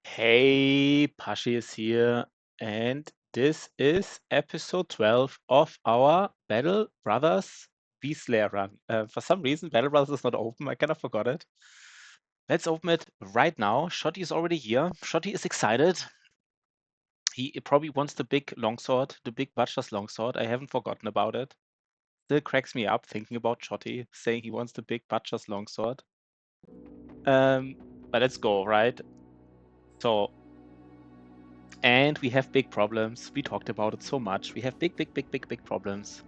Hey, Pashi is here, and this is episode 12 of our Battle Brothers Winstreak run. For some reason, Battle Brothers is not open. I kind of forgot it. Let's open it right now. Shotty is already here. Shotty is excited. He probably wants the big longsword, the big Butcher's longsword. I haven't forgotten about it. Still cracks me up thinking about Shotty saying he wants the big Butcher's longsword. But let's go, right? So, and we have big problems. We talked about it so much. We have big problems.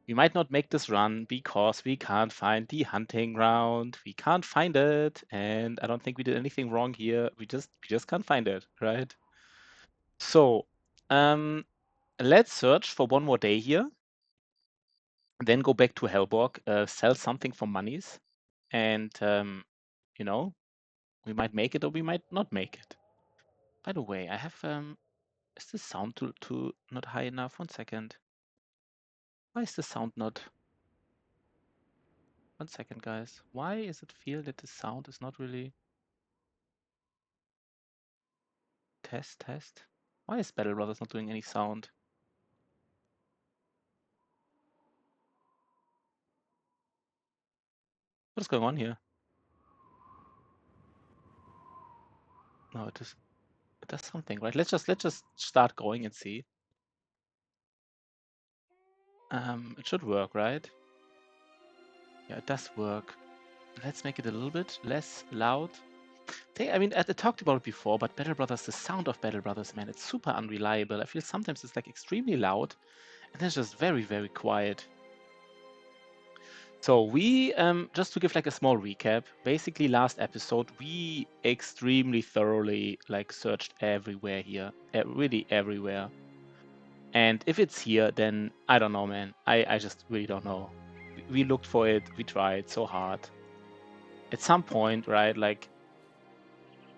We might not make this run because we can't find the hunting ground. We can't find it, and I don't think we did anything wrong here. We just can't find it, right? So, let's search for one more day here. Then go back to Hellborg, sell something for monies, and you know, we might make it or we might not make it. By the way, I have is the sound too not high enough? 1 second. Why is the sound not? 1 second, guys. Why is it feel that the sound is not really? Test. Why is Battle Brothers not doing any sound? What is going on here? No, it does something, right? Let's just start going and see. It should work, right? Yeah, it does work. Let's make it a little bit less loud. I mean, I talked about it before, but Battle Brothers, the sound of Battle Brothers, man, it's super unreliable. I feel sometimes it's like extremely loud, and then it's just very quiet. So we, just to give like a small recap, basically last episode, we extremely thoroughly like searched everywhere here, really everywhere. And if it's here, then I don't know, man. I just really don't know. We looked for it, we tried so hard. At some point, right, like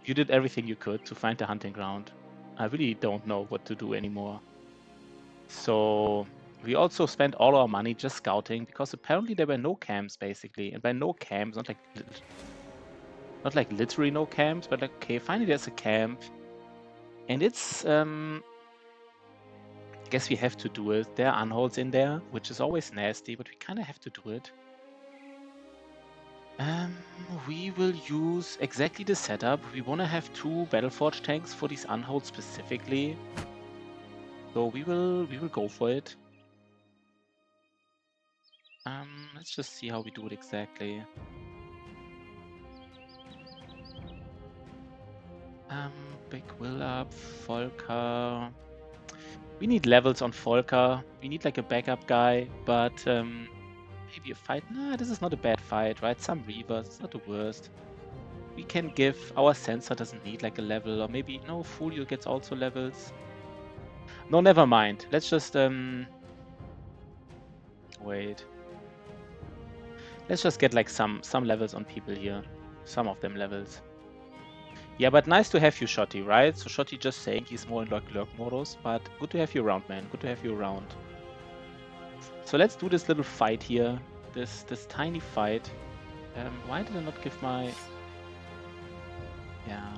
you did everything you could to find the hunting ground. I really don't know what to do anymore. So we also spent all our money just scouting because apparently there were no camps basically. And by no camps, not like literally no camps, but like, okay, finally there's a camp. And it's I guess we have to do it. There are unholds in there, which is always nasty, but we kinda have to do it. We will use exactly the setup. We wanna have 2 Battleforge tanks for these unholds specifically. So we will go for it. Let's just see how we do it exactly. Big will up, Volker. We need levels on Volker. We need like a backup guy, but maybe a fight. Nah, this is not a bad fight, right? Some Reavers, it's not the worst. We can give, our sensor doesn't need like a level, or maybe, no, Folio gets also levels. No, never mind. Let's just, wait. Let's just get like some levels on people here. Some of them levels. Yeah, but nice to have you, Shotty, right? So Shotty just saying he's more in lurk modus, but good to have you around, man. Good to have you around. So let's do this little fight here. This tiny fight. Why did I not give my... Yeah.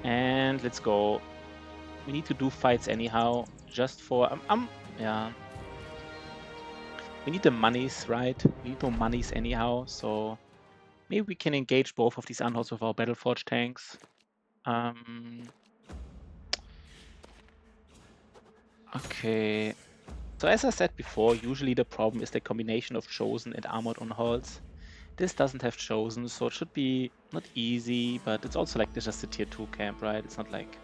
And let's go. We need to do fights anyhow, just for... yeah. We need the monies, right? We need no monies anyhow, so... Maybe we can engage both of these unholds with our Battleforge tanks. Okay. So as I said before, usually the problem is the combination of Chosen and Armored unholds. This doesn't have Chosen, so it should be not easy, but it's also like just a tier 2 camp, right? It's not like...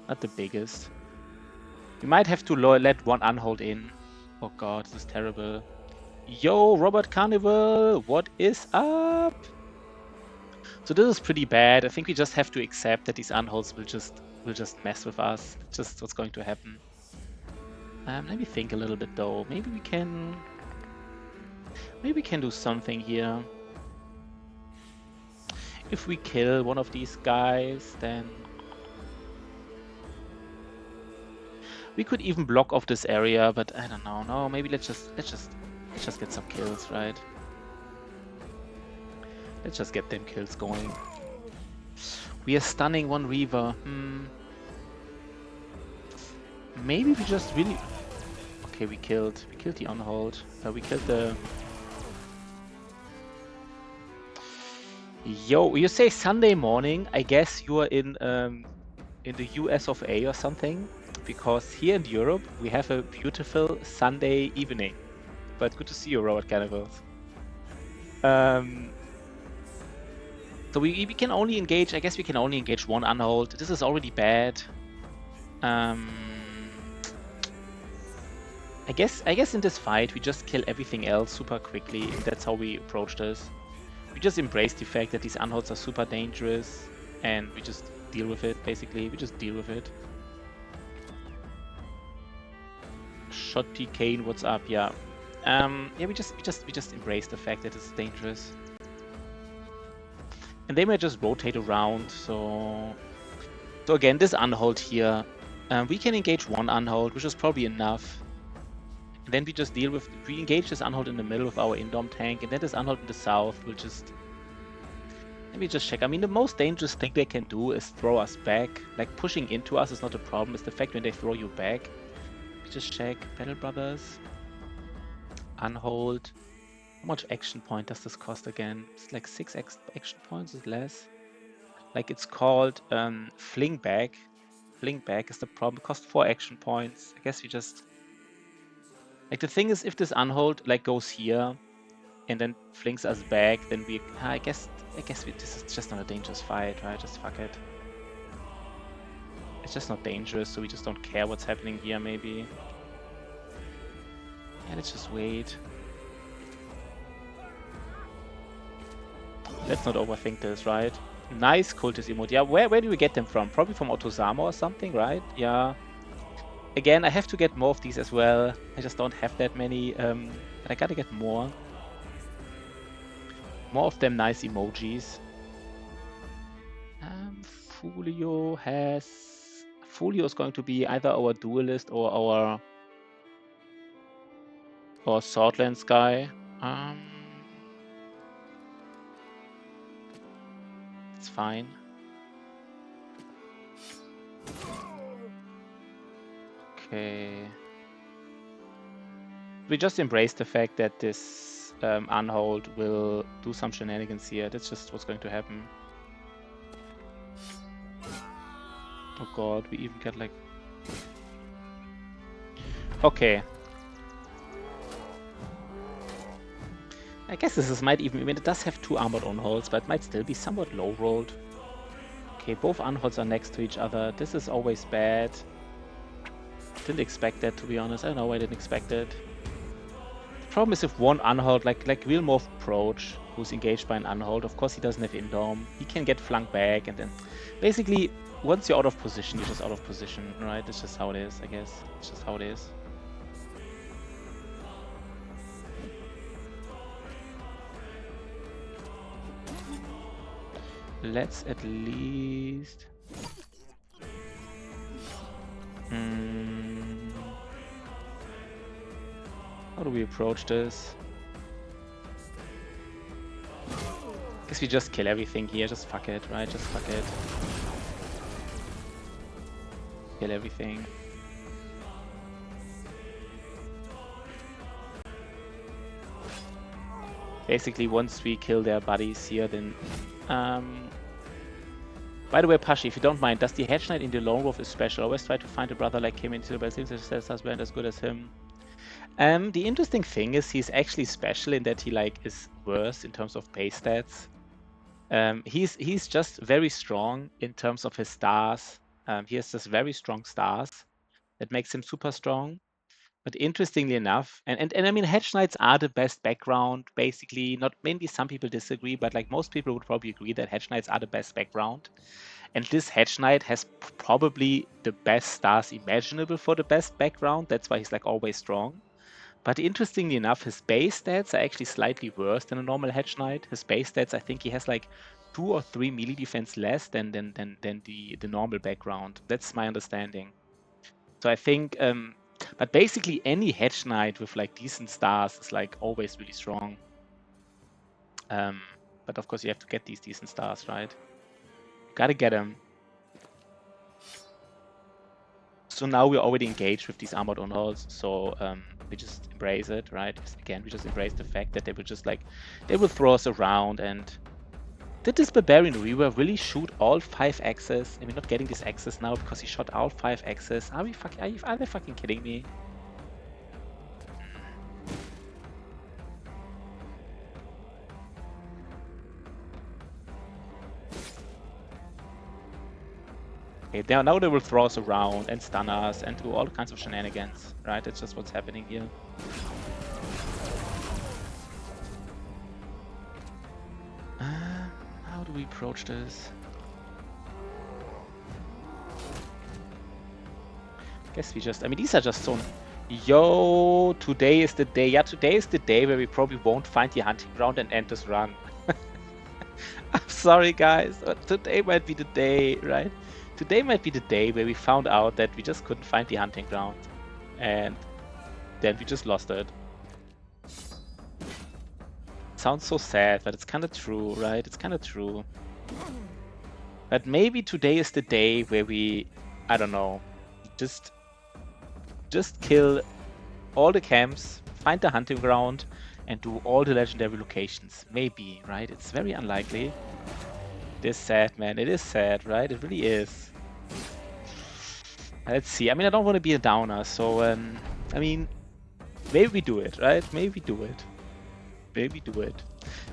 not the biggest. We might have to let one unhold in. Oh god, this is terrible. Yo, Robert Carnival, what is up? So this is pretty bad. I think we just have to accept that these unholds will just mess with us. It's just what's going to happen. Let me think a little bit though. Maybe we can do something here. If we kill one of these guys, then we could even block off this area, but I don't know. No, maybe let's just get some kills, right? Let's just get them kills going. We are stunning one Reaver. Maybe we just really... Okay, we killed the on-hold. We killed the... Yo, you say Sunday morning. I guess you are in the US of A or something. Because here in Europe, we have a beautiful Sunday evening. But good to see you, Robert Carnivals. So we can only engage, I guess we can only engage one unhold. This is already bad. I guess in this fight, we just kill everything else super quickly, and that's how we approach this. We just embrace the fact that these unholds are super dangerous, and we just deal with it, basically. We just deal with it. Shotty Kane, what's up? Yeah. Yeah, we just embrace the fact that it's dangerous. And they may just rotate around, so again, this unhold here, we can engage one unhold, which is probably enough. And then we just deal with, we engage this unhold in the middle of our indom tank, and then this unhold in the south will just, let me just check. I mean, the most dangerous thing they can do is throw us back. Like, pushing into us is not a problem, it's the fact when they throw you back. Let me just check. Battle Brothers. Unhold. How much action point does this cost again? It's like 6 action points, is less. Like, it's called Fling Back. Fling Back is the problem. It costs 4 action points. I guess we just... Like, the thing is, if this unhold, like, goes here and then flings us back, then we... I guess this is just not a dangerous fight, right? Just fuck it. It's just not dangerous, so we just don't care what's happening here, maybe. Yeah, let's just wait. Let's not overthink this, right? Nice cultist emote. Yeah, where do we get them from? Probably from Otosama or something, right? Yeah. Again, I have to get more of these as well. I just don't have that many. But I gotta get more. More of them nice emojis. Folio is going to be either our duelist or our Swordlands guy. It's fine. Okay. We just embrace the fact that this unhold will do some shenanigans here. That's just what's going to happen. Oh god, we even get like... Okay. I guess this might even... I mean, it does have 2 armored unholds, but it might still be somewhat low rolled. Okay, both unholds are next to each other. This is always bad. Didn't expect that, to be honest. I don't know why I didn't expect it. The problem is if one unhold, like Wilmorph approach, who's engaged by an unhold, of course he doesn't have indom. He can get flanked back, and then basically once you're out of position, you're just out of position, right? It's just how it is, I guess. It's just how it is. Let's at least... How do we approach this? Guess we just kill everything here, just fuck it, right? Just fuck it. Kill everything. Basically, once we kill their buddies here, then... By the way, Pashi, if you don't mind, does the Hedge Knight in the Lone Wolf is special? Always try to find a brother like him into the best things that weren't as good as him. The interesting thing is he's actually special in that he like is worse in terms of base stats. He's just very strong in terms of his stars. He has just very strong stars that makes him super strong. But interestingly enough, and I mean, Hedge Knights are the best background, basically. Not maybe some people disagree, but like most people would probably agree that Hedge Knights are the best background. And this Hedge Knight has probably the best stars imaginable for the best background. That's why he's like always strong. But interestingly enough, his base stats are actually slightly worse than a normal Hedge Knight. His base stats, I think he has like 2 or 3 melee defense less than the normal background. That's my understanding. So I think, but basically any Hedge Knight with like decent stars is like always really strong. But of course you have to get these decent stars, right? Gotta get him. So now we're already engaged with these armored unholds, so we just embrace it, right? Again, we just embrace the fact that they will just like, they will throw us around. And did this Barbarian Reaver really shoot all 5 axes? And we're not getting this axes now because he shot all 5 axes. Are they fucking kidding me? Okay, now they will throw us around and stun us and do all kinds of shenanigans, right? That's just what's happening here. How do we approach this? Guess we just, I mean, these are just so... Yo, today is the day. Yeah, today is the day where we probably won't find the hunting ground and end this run. I'm sorry, guys, but today might be the day, right? Today might be the day where we found out that we just couldn't find the hunting ground. And then we just lost it. Sounds so sad, but it's kind of true, right? It's kind of true. But maybe today is the day where we, I don't know, just kill all the camps, find the hunting ground, and do all the legendary locations. Maybe, right? It's very unlikely. It is sad, man. It is sad, right? It really is. Let's see. I mean, I don't want to be a downer, so, I mean, maybe we do it, right? Maybe we do it. Maybe do it.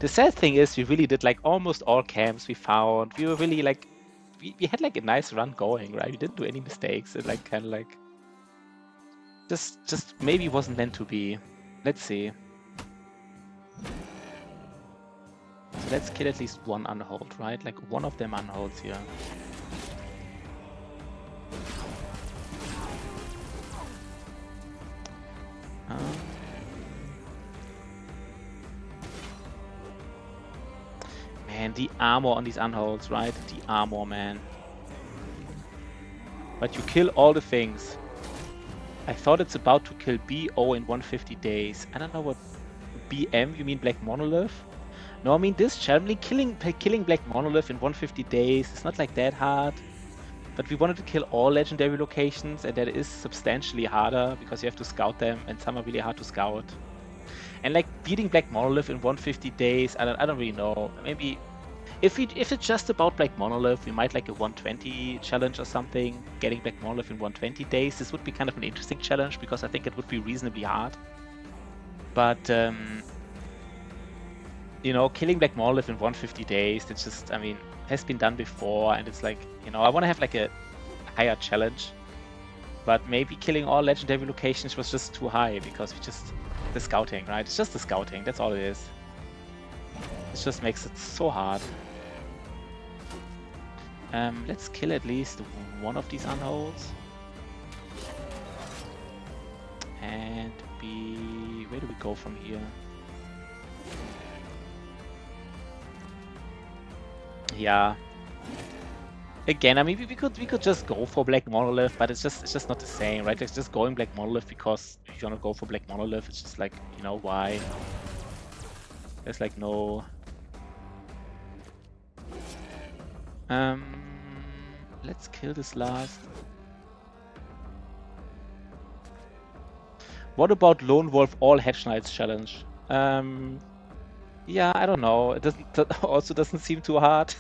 The sad thing is, we really did like almost all camps we found. We were really like, we had like a nice run going, right? We didn't do any mistakes. It like kind of like, just maybe wasn't meant to be. Let's see. So let's kill at least one unhold, right? Like one of them unholds here. Man, the armor on these unholds, right? The armor, man. But you kill all the things. I thought it's about to kill BO in 150 days. I don't know what... BM? You mean Black Monolith? No, I mean this challenge, killing Black Monolith in 150 days, it's not like that hard. But we wanted to kill all legendary locations, and that is substantially harder because you have to scout them, and some are really hard to scout. And like beating Black Monolith in 150 days, I don't really know. Maybe if it's just about Black Monolith, we might like a 120 challenge or something. Getting Black Monolith in 120 days, this would be kind of an interesting challenge because I think it would be reasonably hard. But you know, killing Black Monolith in 150 days, it's just, I mean, has been done before, and it's like, you know, I want to have like a higher challenge. But maybe killing all legendary locations was just too high because we just, the scouting, right? It's just the scouting, that's all it is. It just makes it so hard. Let's kill at least one of these unholds. And where do we go from here? Yeah. Again, I mean, we could just go for Black Monolith, but it's just not the same, right? It's just going Black Monolith because if you wanna go for Black Monolith, it's just like, you know, why? There's like no. Let's kill this last. What about Lone Wolf All Hedge Knights challenge? Yeah, I don't know. It doesn't seem too hard.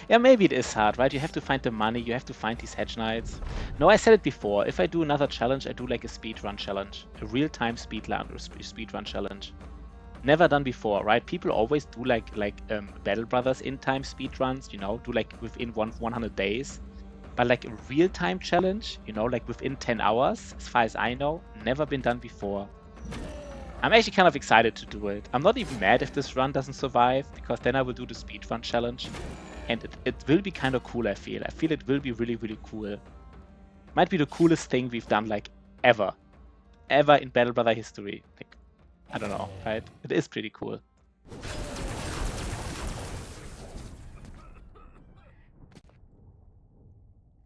Yeah, maybe it is hard, right? You have to find the money, you have to find these hedge knights. No, I said it before. If I do another challenge, I do like a speedrun challenge. A real-time speedrun challenge. Never done before, right? People always do like Battle Brothers in-time speedruns, you know, do like within 100 days. But like a real-time challenge, you know, like within 10 hours, as far as I know, never been done before. I'm actually kind of excited to do it. I'm not even mad if this run doesn't survive, because then I will do the speedrun challenge. And it will be kind of cool, I feel. I feel it will be really, really cool. Might be the coolest thing we've done, like, ever. Ever in Battle Brother history. Like, I don't know, right? It is pretty cool.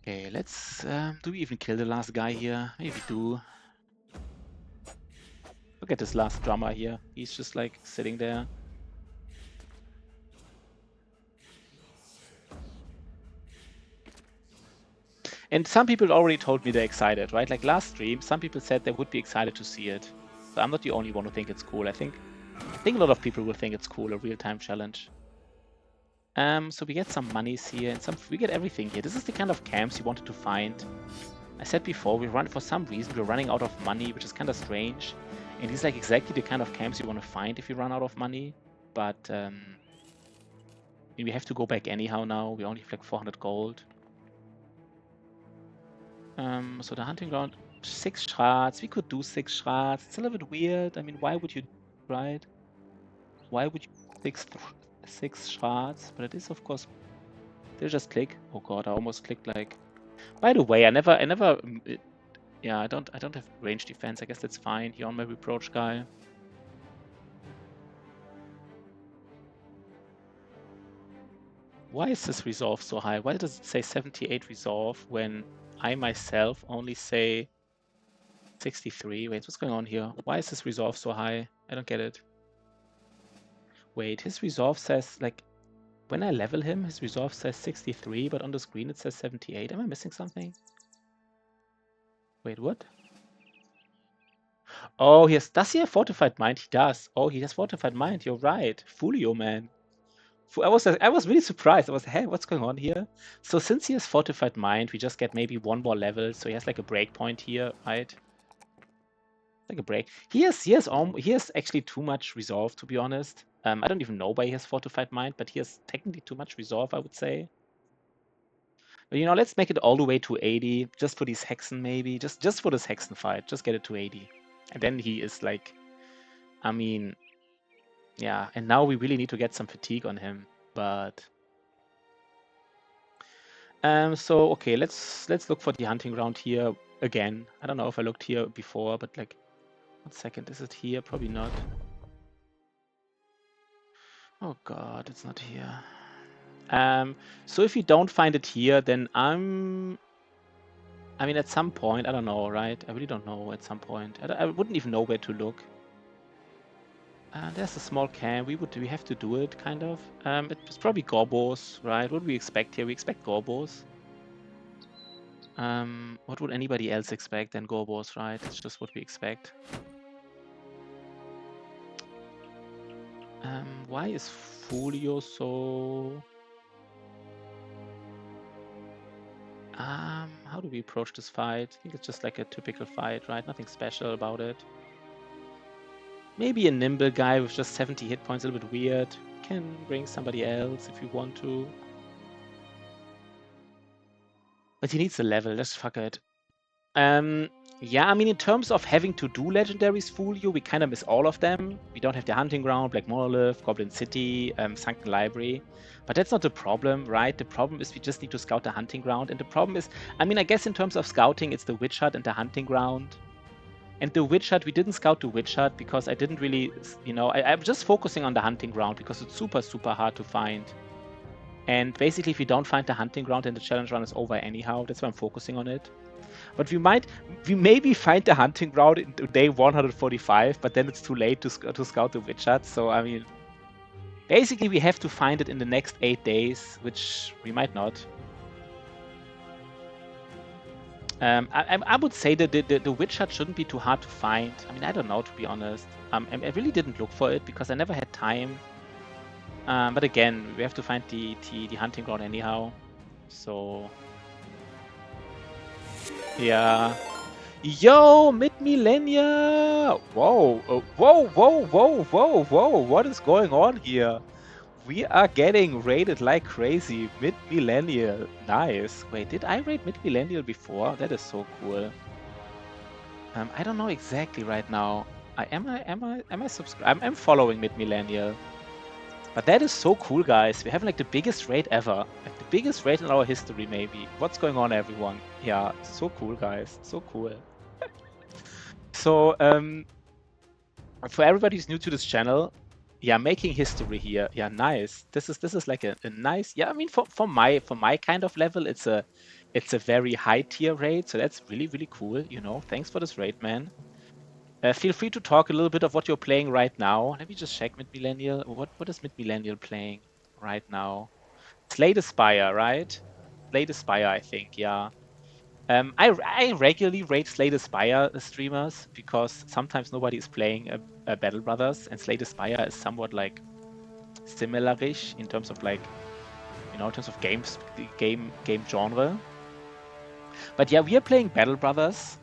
Okay, let's... do we even kill the last guy here? Maybe we do. Look at this last drummer here. He's just, like, sitting there. And some people already told me they're excited, right? Like last stream, some people said they would be excited to see it. So I'm not the only one who think it's cool. I think a lot of people will think it's cool, a real-time challenge. So we get some monies here and we get everything here. This is the kind of camps you wanted to find. I said before, for some reason, we're running out of money, which is kind of strange. And these like exactly the kind of camps you want to find if you run out of money. But we have to go back anyhow now. We only have like 400 gold. So the hunting ground, 6 shards. We could do 6 shards. It's a little bit weird. I mean, why would you, right? Why would you 6 shards? But it is, of course. Did I just click? Oh god, I almost clicked like. By the way, I never. Yeah, I don't have range defense. I guess that's fine here on my reproach guy. Why is this resolve so high? Why does it say 78 resolve when I myself only say 63? Wait, what's going on here? Why is this resolve so high? I don't get it. Wait, his resolve says, like, when I level him, his resolve says 63, but on the screen it says 78. Am I missing something? Wait, what? Oh, does he have Fortified Mind? He does. Oh, he has Fortified Mind. You're right. Folio, man. I was really surprised. I was, hey, what's going on here? So since he has Fortified Mind, we just get maybe one more level. So he has like a breakpoint here, right? Like a break. He has actually too much resolve, to be honest. I don't even know why he has Fortified Mind, but he has technically too much resolve, I would say. But let's make it all the way to 80, just for these Hexen maybe. Just for this Hexen fight. Just get it to 80. And then he is like, I mean, yeah. And now we really need to get some fatigue on him. But so okay, let's look for the hunting ground here again. I don't know if I looked here before, but like, 1 second, is it here? Probably not. Oh god, it's not here. So if you don't find it here, then I mean, at some point, I don't know, right? I really don't know at some point. I wouldn't even know where to look. There's a small camp. We have to do it, kind of. It's probably Gorbos, right? What do we expect here? We expect Gorbos. What would anybody else expect than Gorbos, right? It's just what we expect. Why is Folio so... how do we approach this fight? I think it's just like a typical fight, right? Nothing special about it. Maybe a nimble guy with just 70 hit points, a little bit weird. Can bring somebody else if you want to. But he needs a level, just fuck it. Yeah, I mean, in terms of having to do legendaries Folio, we kind of miss all of them. We don't have the Hunting Ground, Black Monolith, Goblin City, Sunken Library. But that's not the problem, right? The problem is we just need to scout the Hunting Ground. And the problem is, I mean, I guess in terms of scouting, it's the Witch Hut and the Hunting Ground. And the Witch Hut, we didn't scout the Witch Hut because I didn't really, I'm just focusing on the Hunting Ground because it's super, super hard to find. And basically, if we don't find the Hunting Ground, then the challenge run is over anyhow. That's why I'm focusing on it. But we maybe find the Hunting Ground in day 145, but then it's too late to scout the Witch Hut. So, I mean, basically, we have to find it in the next 8 days, which we might not. I would say that the Witch Hut shouldn't be too hard to find. I mean, I don't know, to be honest. I really didn't look for it because I never had time. But again, we have to find the Hunting Ground anyhow. So... yeah. Yo, mid-millennia! Whoa, whoa! What is going on here? We are getting raided like crazy. Mid-millennial, nice. Wait, did I raid mid-millennial before? That is so cool. I don't know exactly right now. Am I subscribed? I'm following mid-millennial. But that is so cool, guys. We're having like the biggest raid ever. Like the biggest raid in our history, maybe. What's going on, everyone? Yeah, so cool, guys. So cool. So, for everybody who's new to this channel, yeah, making history here. Yeah, nice. This is like a nice. Yeah, I mean, for my kind of level, it's a very high tier raid. So that's really, really cool. Thanks for this raid, man. Feel free to talk a little bit of what you're playing right now. Let me just check mid-millennial. What is mid-millennial playing right now? Slay the Spire, right? Slay the Spire, I think, yeah. I regularly raid Slay the Spire streamers because sometimes nobody is playing a Battle Brothers, and Slay the Spire is somewhat like similar-ish in terms of like, in terms of game genre. But yeah, we are playing Battle Brothers,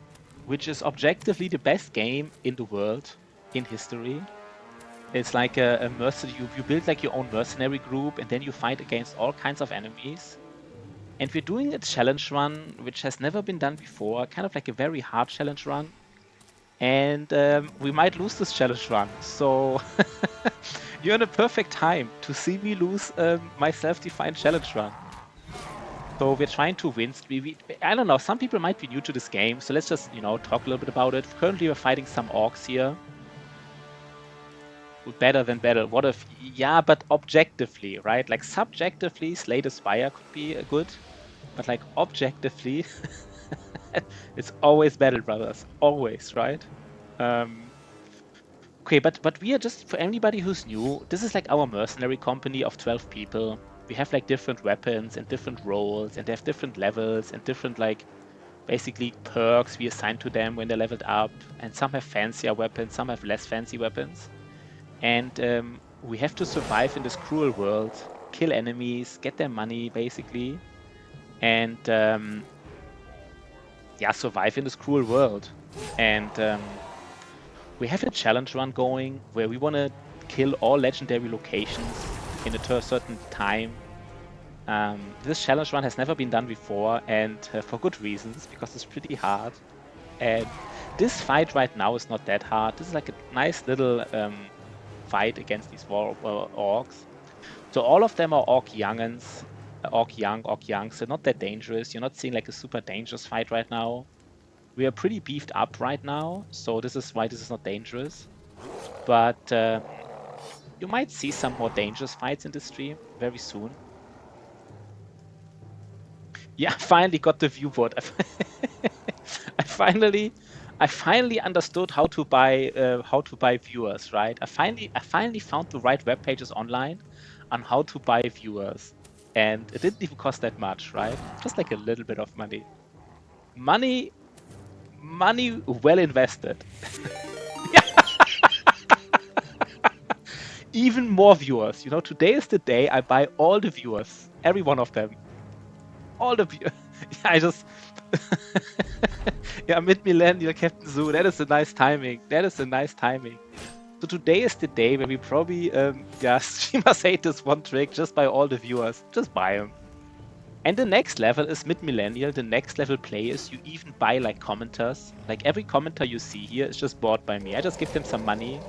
which is objectively the best game in the world in history. It's like a mercenary. You build like your own mercenary group, and then you fight against all kinds of enemies. And we're doing a challenge run, which has never been done before, kind of like a very hard challenge run. And we might lose this challenge run. So you're in a perfect time to see me lose my self-defined challenge run. So we're trying to win. I don't know, some people might be new to this game, so let's just, talk a little bit about it. Currently, we're fighting some orcs here. Better than better. What if, yeah, but objectively, right? Like subjectively, Slay the Spire could be good, but like objectively, it's always Battle Brothers, always, right? Okay, but we are just, for anybody who's new, this is like our mercenary company of 12 people. We have like different weapons and different roles, and they have different levels and different like basically perks we assign to them when they're leveled up. And some have fancier weapons, some have less fancy weapons. And we have to survive in this cruel world, kill enemies, get their money basically, and yeah, survive in this cruel world. And we have a challenge run going where we want to kill all legendary locations in a certain time. This challenge run has never been done before, and for good reasons, because it's pretty hard. And this fight right now is not that hard. This is like a nice little fight against these orcs. So all of them are orc youngins, orc young, so not that dangerous. You're not seeing like a super dangerous fight right now. We are pretty beefed up right now, so this is why this is not dangerous. But you might see some more dangerous fights in this stream very soon. Yeah, I finally got the viewport. I finally understood how to buy viewers, right? I finally found the right web pages online on how to buy viewers, and it didn't even cost that much, right? Just like a little bit of money. Money well invested. Even more viewers. Today is the day I buy all the viewers, every one of them. All the viewers. I just. Yeah, mid-millennial Captain Zoo. That is a nice timing. So today is the day where we probably, streamers hate this one trick. Just buy all the viewers. Just buy them. And the next level is mid-millennial. The next level play is you even buy like commenters. Like every commenter you see here is just bought by me. I just give them some money.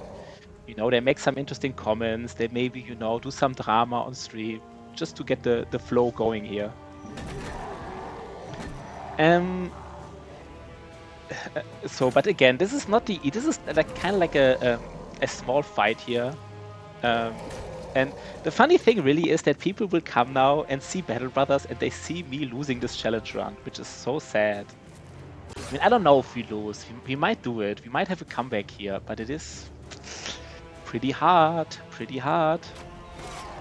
They make some interesting comments. They maybe, do some drama on stream just to get the flow going here. So, but again, this is not this is like kind of like a small fight here. And the funny thing really is that people will come now and see Battle Brothers and they see me losing this challenge run, which is so sad. I mean, I don't know if we lose. We might do it. We might have a comeback here, but it is pretty hard.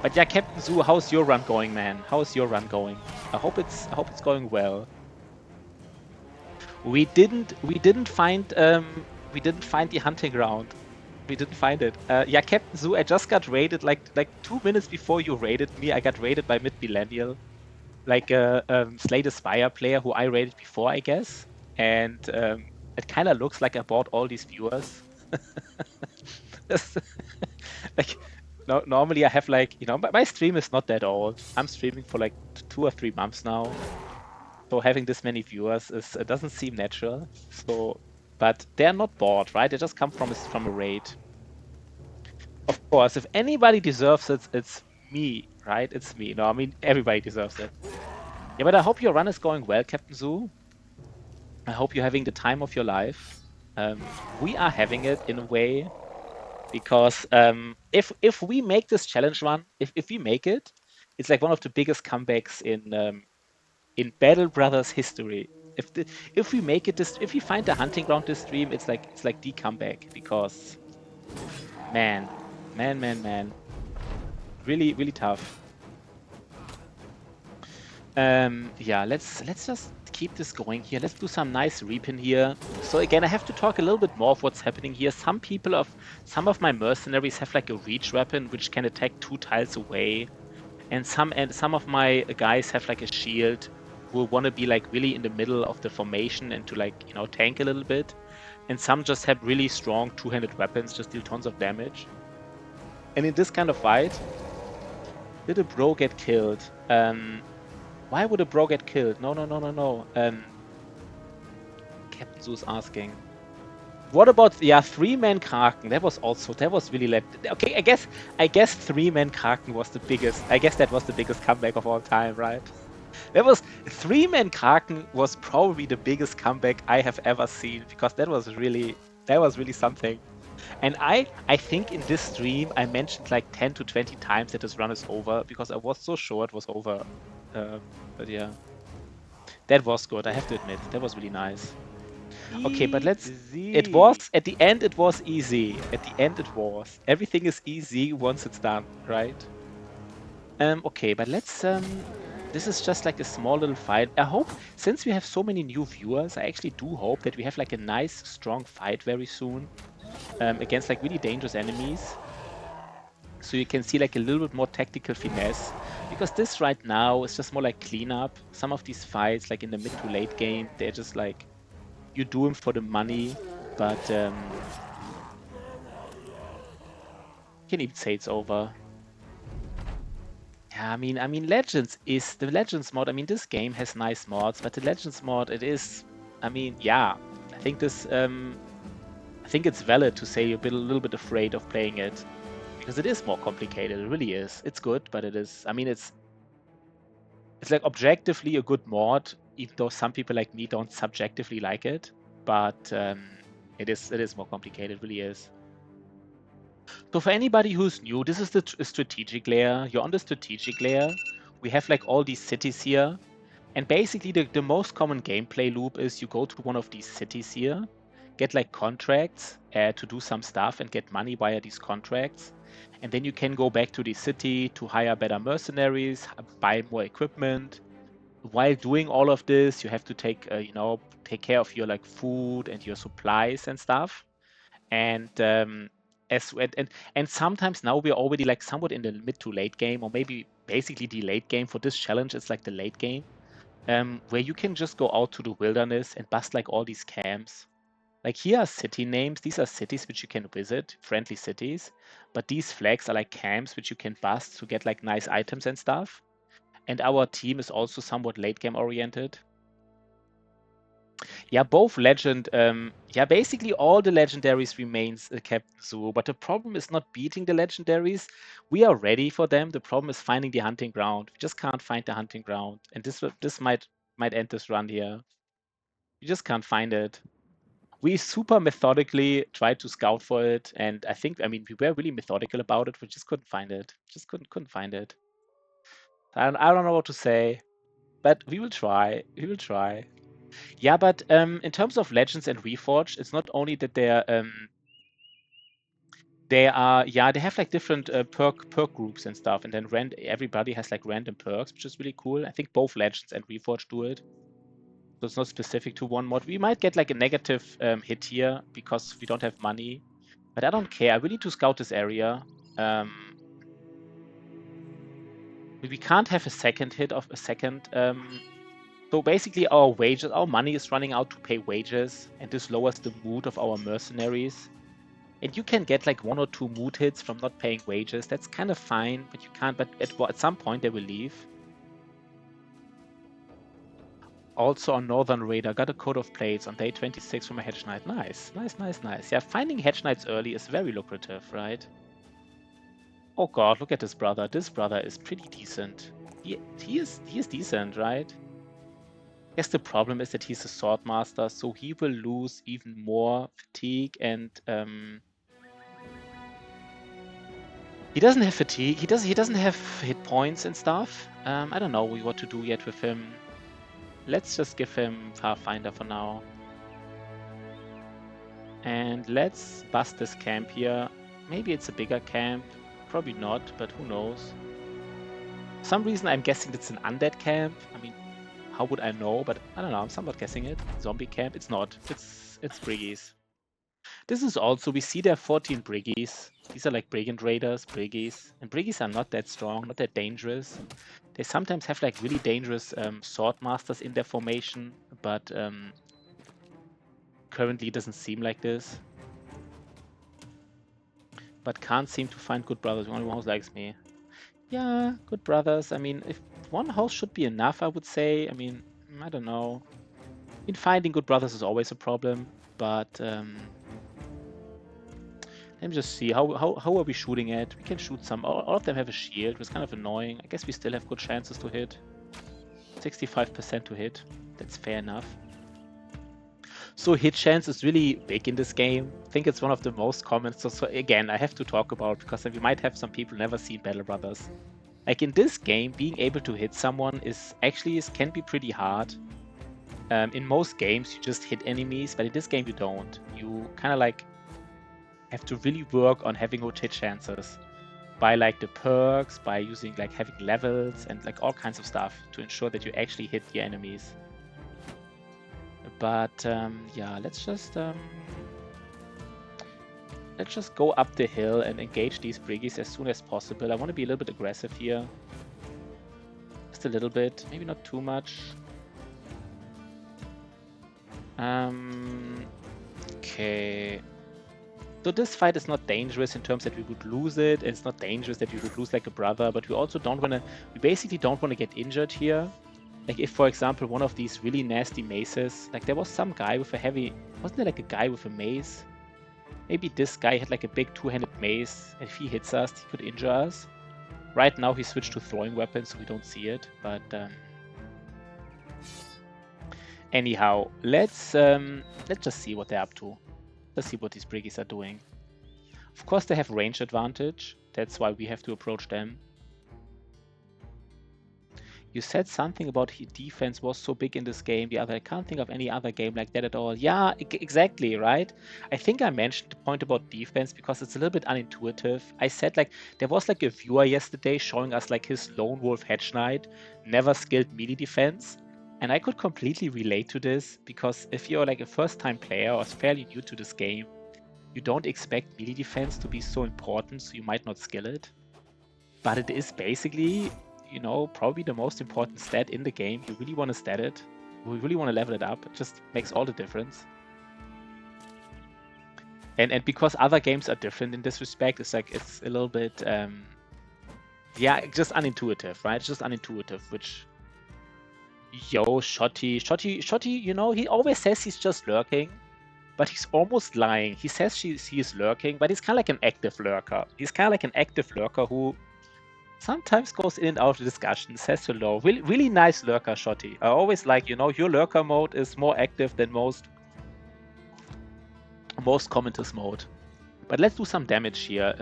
But yeah, Captain Zoo, how's your run going, man? How's your run going? I hope it's going well. We didn't find the hunting ground. We didn't find it. Yeah, Captain Zoo, I just got raided like 2 minutes before you raided me. I got raided by mid-millennial, like a Slay the Spire player who I raided before, I guess. And it kind of looks like I bought all these viewers. Like, normally I have like, my stream is not that old. I'm streaming for like 2 or 3 months now. So having this many viewers it doesn't seem natural. So, but they're not bored, right? They just come from a raid. Of course, if anybody deserves it, it's me, right? It's me. No, I mean everybody deserves it. Yeah, but I hope your run is going well, Captain Zoo. I hope you're having the time of your life. We are having it in a way because if we make this challenge run, if we make it, it's like one of the biggest comebacks in Battle Brothers history. If we make it if we find the hunting ground this stream, it's like the comeback because man. Really tough. Yeah, let's just keep this going here. Let's do some nice repin here. So again, I have to talk a little bit more of what's happening here. Some of my mercenaries have like a reach weapon which can attack 2 tiles away, and some of my guys have like a shield who want to be like really in the middle of the formation and to like tank a little bit, and some just have really strong 2-handed weapons, just deal tons of damage. And in this kind of fight, did a bro get killed? Why would a bro get killed? No. Captain Zeus asking. What about 3-man Kraken? That was really okay. I guess 3-man Kraken was the biggest. I guess that was the biggest comeback of all time, right? 3-man Kraken was probably the biggest comeback I have ever seen, because that was really something. And I think in this stream I mentioned like 10 to 20 times that this run is over, because I was so sure it was over. But yeah, that was good. I have to admit, that was really nice. Okay, but it was, at the end it was easy. At the end it was. Everything is easy once it's done, right? Okay, but let's, this is just like a small little fight. I hope, since we have so many new viewers, I actually do hope that we have like a nice, strong fight very soon, against like really dangerous enemies. So you can see like a little bit more tactical finesse, because this right now is just more like cleanup. Some of these fights, like in the mid to late game, they're just like, you do them for the money, but you can even say it's over. Yeah, I mean, Legends is the Legends mod. I mean, this game has nice mods, but the Legends mod, it is. I mean, yeah, I think this. I think it's valid to say you're a little bit afraid of playing it, because it is more complicated. It really is. It's good, but it is. I mean, it's like objectively a good mod, even though some people like me don't subjectively like it. But it is more complicated. It really is. So for anybody who's new, this is the strategic layer. You're on the strategic layer. We have like all these cities here. And basically the most common gameplay loop is you go to one of these cities here, get like contracts to do some stuff and get money via these contracts. And then you can go back to the city to hire better mercenaries, buy more equipment. While doing all of this, you have to take, take care of your like food and your supplies and stuff. And and sometimes now we're already like somewhat in the mid to late game, or maybe basically the late game for this challenge. It's like the late game, where you can just go out to the wilderness and bust like all these camps. Like here are city names. These are cities which you can visit, friendly cities. But these flags are like camps which you can bust to get like nice items and stuff. And our team is also somewhat late game oriented. Yeah, both legend. Yeah, basically all the legendaries remains Captain Zoo, but the problem is not beating the legendaries. We are ready for them. The problem is finding the hunting ground. We just can't find the hunting ground, and this might end this run here. We just can't find it. We super methodically tried to scout for it, and I mean, we were really methodical about it. We just couldn't find it. Just couldn't find it. I don't know what to say, but we will try. We will try. Yeah, but in terms of Legends and Reforged, it's not only that they have like different perk groups and stuff, and then everybody has like random perks, which is really cool. I think both Legends and Reforged do it, so it's not specific to one mod. We might get like a negative hit here because we don't have money, but I don't care. We need to scout this area. We can't have a second hit of a second. So basically our money is running out to pay wages, and this lowers the mood of our mercenaries. And you can get like 1 or 2 mood hits from not paying wages. That's kind of fine, but you can't. But at some point they will leave. Also on Northern Raider, got a coat of plates on day 26 from a Hedge Knight. Nice. Yeah, finding Hedge Knights early is very lucrative, right? Oh god, look at this brother. This brother is pretty decent. He is decent, right? I guess the problem is that he's a sword master, so he will lose even more fatigue and he doesn't have fatigue. He doesn't have hit points and stuff. I don't know what to do yet with him. Let's just give him Pathfinder for now. And let's bust this camp here. Maybe it's a bigger camp. Probably not, but who knows. For some reason I'm guessing it's an undead camp. I mean, how would I know? But I don't know, I'm somewhat guessing it. Zombie camp, it's not. It's Briggies. This is also, we see there are 14 Briggies. These are like Brigand Raiders, Briggies. And Briggies are not that strong, not that dangerous. They sometimes have like really dangerous sword masters in their formation, but currently it doesn't seem like this. But can't seem to find good brothers. The only one who likes me. Yeah, good brothers. I mean, if one house should be enough, I would say. I mean, I don't know. I mean, finding good brothers is always a problem, but let me just see. How are we shooting it? We can shoot some. All of them have a shield, which is kind of annoying. I guess we still have good chances to hit. 65% to hit. That's fair enough. So hit chance is really big in this game. I think it's one of the most common. So again, I have to talk about, because we might have some people never seen Battle Brothers. Like in this game, being able to hit someone can be pretty hard. In most games, you just hit enemies, but in this game, you don't. You kind of like have to really work on having good hit chances by like the perks, by using like having levels and like all kinds of stuff to ensure that you actually hit the enemies. But yeah, let's just go up the hill and engage these Briggies as soon as possible. I want to be a little bit aggressive here. Just a little bit, maybe not too much. Okay. So this fight is not dangerous in terms that we would lose it. It's not dangerous that we would lose like a brother, but we also don't want to, we basically don't want to get injured here. Like if, for example, one of these really nasty maces, like there was some guy with a heavy, wasn't there like a guy with a mace? Maybe this guy had like a big two-handed mace, and if he hits us, he could injure us. Right now he switched to throwing weapons, so we don't see it, but anyhow, let's just see what they're up to. Let's see what these Briggies are doing. Of course, they have range advantage. That's why we have to approach them. You said something about defense was so big in this game. I can't think of any other game like that at all. Yeah, exactly, right? I think I mentioned the point about defense because it's a little bit unintuitive. I said like there was like a viewer yesterday showing us like his lone wolf hedge knight, never skilled melee defense. And I could completely relate to this because if you're like a first-time player or fairly new to this game, you don't expect melee defense to be so important, so you might not skill it. But it is basically, you know, probably the most important stat in the game. You really want to stat it. You really want to level it up. It just makes all the difference. And because other games are different in this respect, it's like it's a little bit, yeah, just unintuitive, right? It's just unintuitive, which, yo, Shotty, you know, he always says he's just lurking, but he's almost lying. He says he is lurking, but he's kind of like an active lurker. He's kind of like an active lurker who sometimes goes in and out of the discussion, says hello. Really nice lurker, Shotty. I always like, you know, your lurker mode is more active than most commenters mode. But let's do some damage here.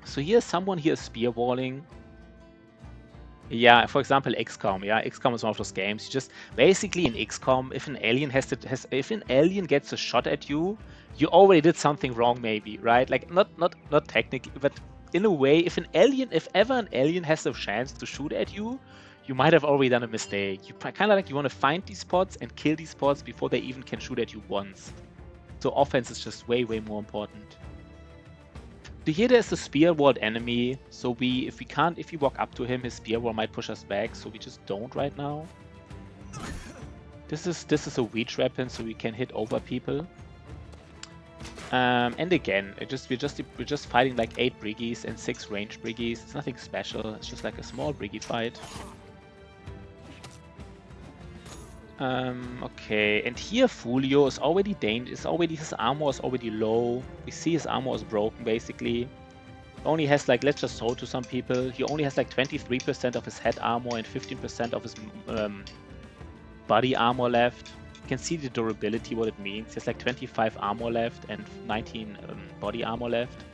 So here's someone here spear walling. Yeah, for example, XCOM. Yeah, XCOM is one of those games. You just basically in XCOM, if an alien gets a shot at you, you already did something wrong, maybe, right? Like not technically, but in a way, if ever an alien has a chance to shoot at you, you might have already done a mistake. You kind of like you want to find these spots and kill these spots before they even can shoot at you once. So offense is just way more important. So here there's a spear walled enemy. So if we walk up to him, his spear wall might push us back. So we just don't right now. This is a reach weapon, so we can hit over people. And again, we're just fighting like 8 Briggies and 6 ranged Briggies. It's nothing special. It's just like a small Briggie fight. Okay, and here Fulio is already dangerous. His armor is already low. We see his armor is broken basically. He only has like, let's just show to some people. He only has like 23% of his head armor and 15% of his body armor left. You can see the durability, what it means. He has like 25 armor left and 19 body armor left.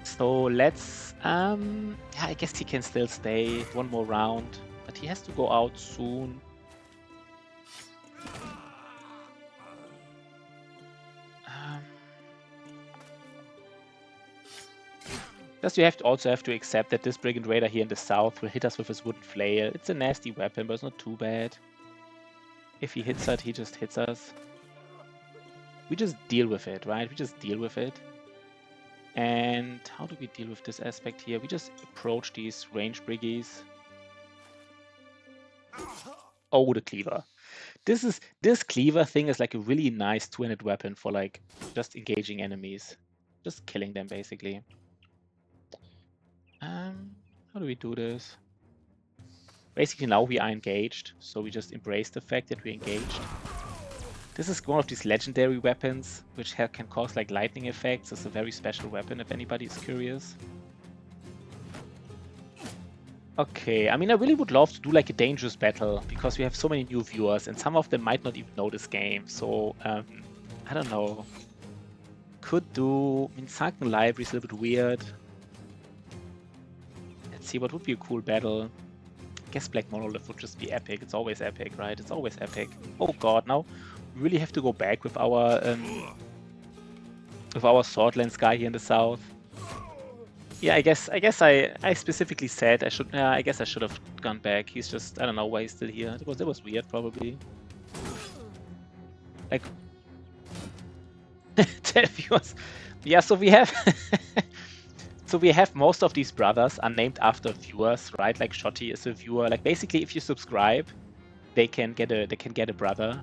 So let's, yeah, I guess he can still stay one more round, but he has to go out soon. Just you also have to accept that this Brigand Raider here in the south will hit us with his wooden flail. It's a nasty weapon, but it's not too bad. If he hits us, he just hits us. We just deal with it, right? We just deal with it. And how do we deal with this aspect here? We just approach these range briggies. Oh, the cleaver. This cleaver thing is like a really nice two-handed weapon for like just engaging enemies. Just killing them basically. How do we do this? Basically now we are engaged, so we just embrace the fact that we're engaged. This is one of these legendary weapons, which can cause like lightning effects. It's a very special weapon if anybody is curious. Okay, I mean, I really would love to do like a dangerous battle, because we have so many new viewers, and some of them might not even know this game, so, I don't know. Could do... I mean, Sunken Library is a little bit weird. Let's see, what would be a cool battle? I guess Black Monolith would just be epic. It's always epic, right? It's always epic. Oh god, now we really have to go back with our Swordlands guy here in the south. Yeah, I guess I specifically said I should. Yeah, I guess I should have gone back. He's just, I don't know why he's still here. It was weird, probably. Like 10 viewers. Yeah, so we have so we have most of these brothers are named after viewers, right? Like Shotty is a viewer. Like basically, if you subscribe, they can get a brother.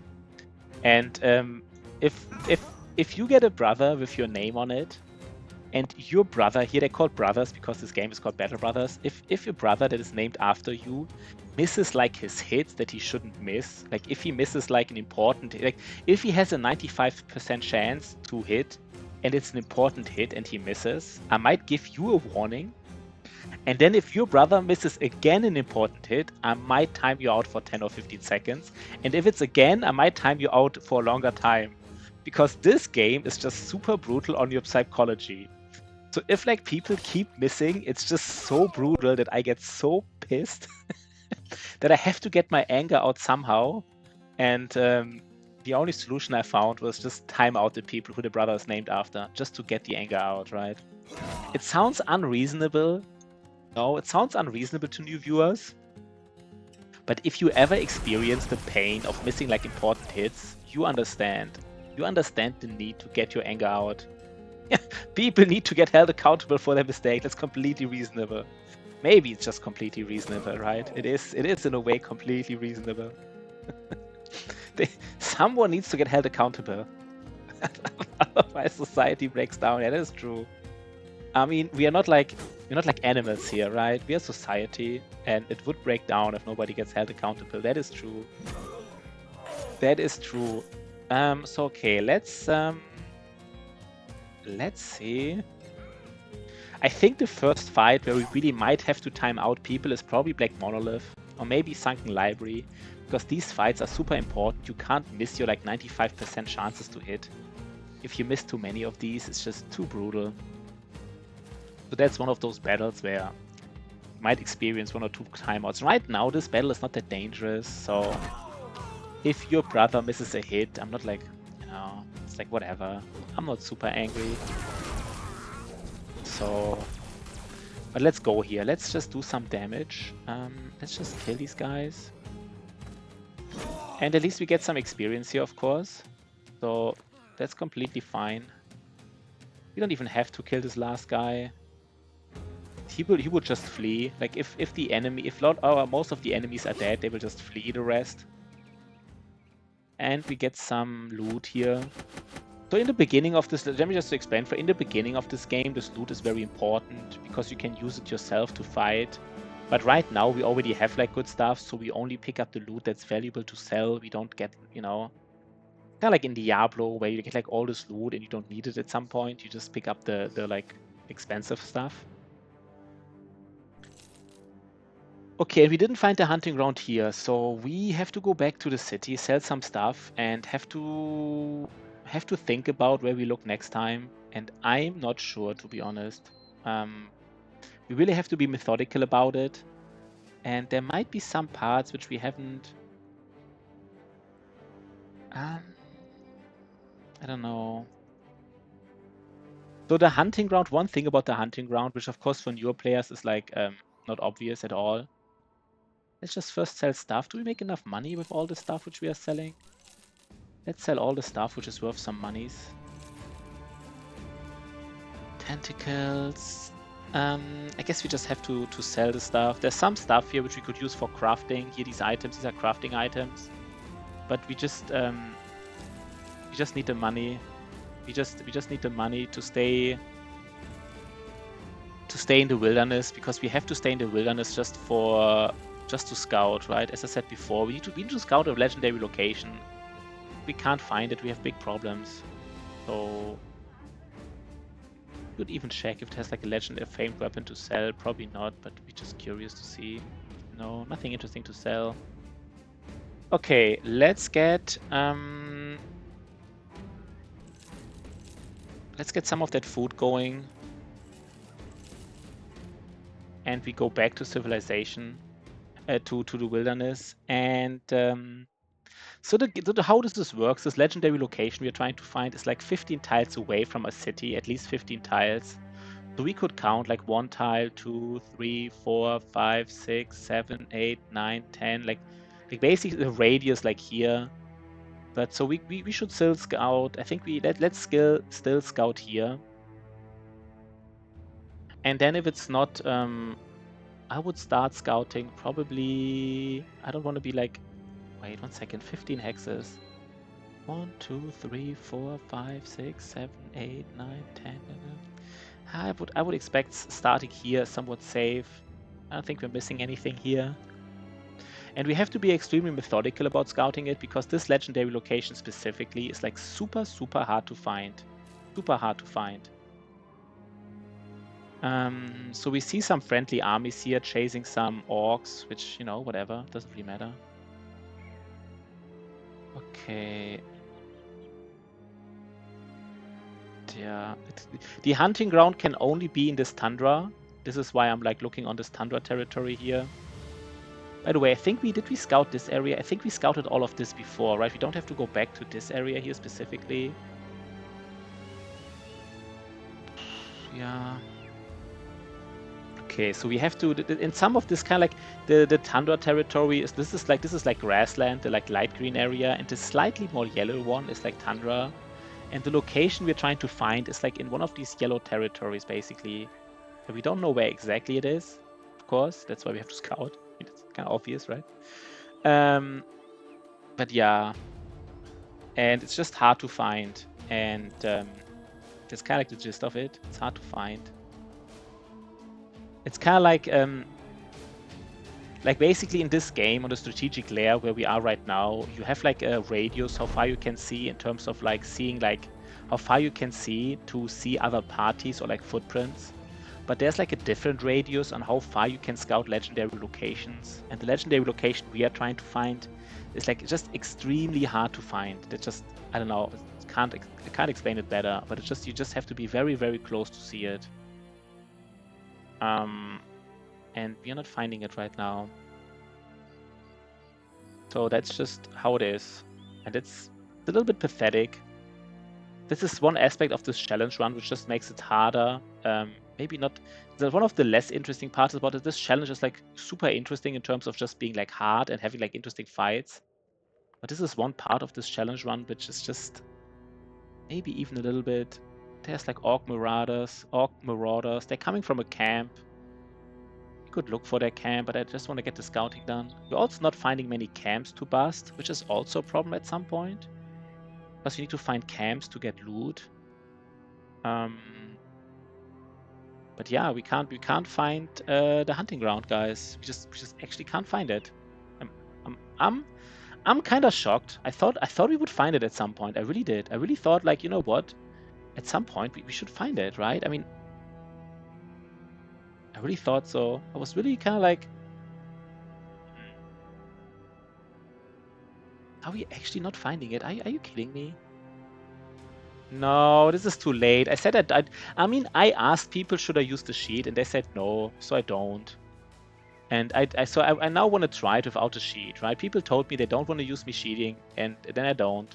And if you get a brother with your name on it, and your brother, here they're called brothers because this game is called Battle Brothers, if your brother that is named after you misses like his hits that he shouldn't miss, like if he misses like an important, like if he has a 95% chance to hit and it's an important hit and he misses, I might give you a warning. And then if your brother misses again an important hit, I might time you out for 10 or 15 seconds. And if it's again, I might time you out for a longer time. Because this game is just super brutal on your psychology. So if like people keep missing, it's just so brutal that I get so pissed that I have to get my anger out somehow. And the only solution I found was just time out the people who the brother is named after, just to get the anger out, right? It sounds unreasonable. No, it sounds unreasonable to new viewers. But if you ever experience the pain of missing like important hits, you understand. You understand the need to get your anger out. People need to get held accountable for their mistake. That's completely reasonable. Maybe it's just completely reasonable, right? It is in a way completely reasonable. Someone needs to get held accountable. Otherwise society breaks down. Yeah, that is true. I mean, we're not like animals here, right? We are society, and it would break down if nobody gets held accountable. That is true. That is true. So okay, let's see. I think the first fight where we really might have to time out people is probably Black Monolith, or maybe Sunken Library, because these fights are super important. You can't miss your like 95% chances to hit. If you miss too many of these, it's just too brutal. So that's one of those battles where you might experience 1 or 2 timeouts. Right now, this battle is not that dangerous, so if your brother misses a hit, I'm not like, you know, it's like whatever. I'm not super angry. So, but let's go here. Let's just do some damage. Let's just kill these guys. And at least we get some experience here, of course. So that's completely fine. We don't even have to kill this last guy. He would just flee. Like if the enemy, if most of the enemies are dead, they will just flee the rest. And we get some loot here. So in the beginning of this, let me just explain. In the beginning of this game, this loot is very important because you can use it yourself to fight. But right now we already have like good stuff, so we only pick up the loot that's valuable to sell. We don't get, you know, kind of like in Diablo where you get like all this loot and you don't need it at some point. You just pick up the like expensive stuff. Okay, we didn't find the hunting ground here, so we have to go back to the city, sell some stuff, and have to think about where we look next time. And I'm not sure, to be honest. We really have to be methodical about it. And there might be some parts which we haven't... I don't know. So the hunting ground, one thing about the hunting ground, which of course for newer players is like not obvious at all. Let's just first sell stuff. Do we make enough money with all the stuff which we are selling? Let's sell all the stuff which is worth some monies. Tentacles. I guess we just have to sell the stuff. There's some stuff here which we could use for crafting. Here, these items, these are crafting items. But we just need the money. We just need the money to stay in the wilderness, because we have to stay in the wilderness just to scout, right? As I said before, we need to scout a legendary location. We can't find it. We have big problems. So could even check if it has like a legendary famed weapon to sell. Probably not, but we're just curious to see. No, nothing interesting to sell. Okay, let's get some of that food going, and we go back to civilization, to the wilderness. And so how does this work? This legendary location we're trying to find is like 15 tiles away from a city, at least 15 tiles. So we could count like 1 tile, 2, 3, 4, 5, 6, 7, 8, 9, 10, like basically the radius like here. But so we should still scout. I think let's still scout here. And then if it's not, I would start scouting probably. I don't want to be like, wait 1 second, 15 hexes. 1, 2, 3, 4, 5, 6, 7, 8, 9, 10. I would expect starting here somewhat safe. I don't think we're missing anything here. And we have to be extremely methodical about scouting it, because this legendary location specifically is like super, super hard to find. Super hard to find. So we see some friendly armies here chasing some orcs, which, you know, whatever, doesn't really matter. Okay. Yeah, the hunting ground can only be in this tundra. This is why I'm like looking on this tundra territory here. By the way, I think did we scout this area? I think we scouted all of this before, right? We don't have to go back to this area here specifically. Yeah. Okay, so we have to, in some of this kind of like the tundra territory this is like grassland, the like light green area, and the slightly more yellow one is like tundra. And the location we're trying to find is like in one of these yellow territories, basically. But we don't know where exactly it is, of course. That's why we have to scout. It's kind of obvious, right? But yeah. And it's just hard to find. And that's kind of like the gist of it. It's hard to find. It's kind of like basically in this game, on the strategic layer where we are right now, you have like a radius, how far you can see in terms of like seeing like how far you can see to see other parties or like footprints. But there's like a different radius on how far you can scout legendary locations. And the legendary location we are trying to find is like just extremely hard to find. That just, I don't know, I can't explain it better, but it's just, you just have to be very, very close to see it. And we are not finding it right now. So that's just how it is. And it's a little bit pathetic. This is one aspect of this challenge run which just makes it harder. Maybe not. One of the less interesting parts about it, this challenge is like super interesting in terms of just being like hard and having like interesting fights. But this is one part of this challenge run which is just maybe even a little bit. There's like orc marauders. They're coming from a camp. Could look for their camp, but I just want to get the scouting done. We're also not finding many camps to bust, which is also a problem at some point. Plus we need to find camps to get loot. But yeah, we can't find the hunting ground, guys. We just actually can't find it. I'm kind of shocked. I thought we would find it at some point. I really did. I really thought, like, you know what? At some point we should find it, right? I mean, I really thought so. I was really kind of like, are we actually not finding it? Are you kidding me? No, this is too late. I said that I mean, I asked people should I use the sheet, and they said no, so I don't. And I now want to try it without the sheet, right? People told me they don't want to use me cheating, and then I don't.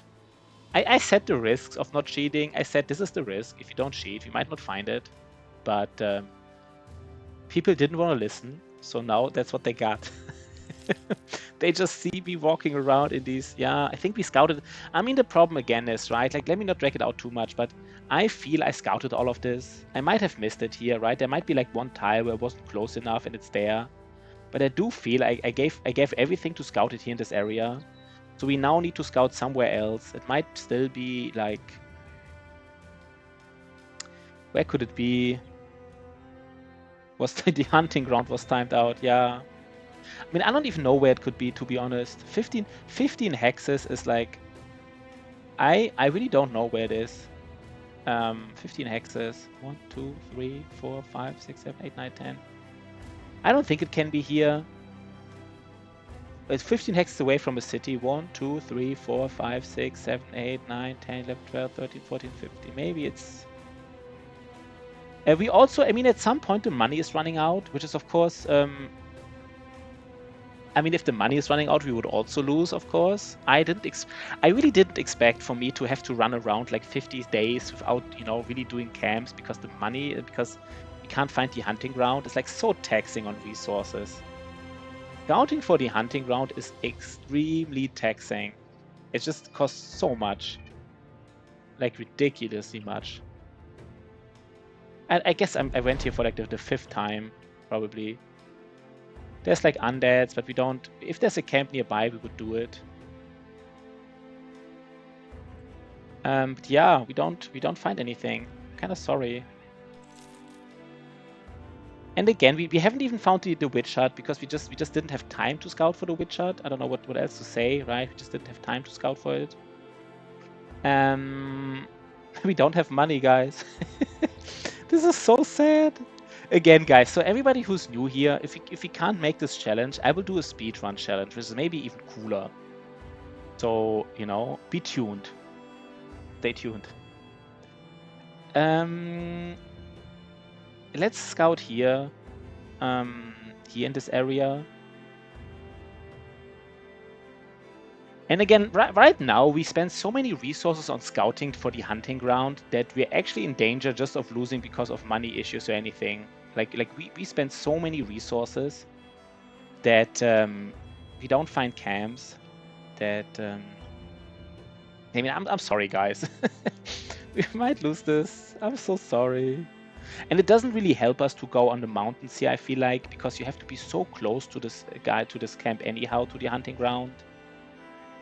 I said the risks of not cheating. I said this is the risk. If you don't cheat, you might not find it. But people didn't want to listen, so now that's what they got. They just see me walking around in these. Yeah, I think we scouted. I mean, the problem again is, right? Like, let me not drag it out too much, but I feel I scouted all of this. I might have missed it here, right? There might be like one tile where it wasn't close enough and it's there. But I do feel I gave everything to scout it here in this area. So we now need to scout somewhere else. It might still be like, where could it be? Was the hunting ground was timed out? Yeah. I mean, I don't even know where it could be, to be honest. 15 hexes is like, I really don't know where it is. 15 hexes. 1, 2, 3, 4, 5, 6, 7, 8, 9, 10. I don't think it can be here. It's 15 hexes away from a city. 1, 2, 3, 4, 5, 6, 7, 8, 9, 10, 11, 12, 13, 14, 15. Maybe it's... we also, I mean, at some point the money is running out, which is of course... I mean, if the money is running out, we would also lose, of course. I really didn't expect for me to have to run around like 50 days without, you know, really doing camps because because we can't find the hunting ground. It's like so taxing on resources. Scouting for the hunting ground is extremely taxing. It just costs so much. Like ridiculously much. And I guess I went here for like the 5th time, probably. There's like undeads, but we don't... If there's a camp nearby, we would do it. But yeah, we don't find anything. Kind of sorry. And again, we haven't even found the witch hut because we just didn't have time to scout for the witch hut. I don't know what else to say, right? We just didn't have time to scout for it. We don't have money, guys. This is so sad. Again, guys, so everybody who's new here, if we can't make this challenge, I will do a speedrun challenge, which is maybe even cooler. So, you know, be tuned. Stay tuned. Let's scout here. Here in this area. And again, right now, we spend so many resources on scouting for the hunting ground that we're actually in danger just of losing because of money issues or anything. Like we spend so many resources that we don't find camps. That I mean, I'm sorry, guys. We might lose this. I'm so sorry. And it doesn't really help us to go on the mountains here, I feel like, because you have to be so close to this camp anyhow, to the hunting ground.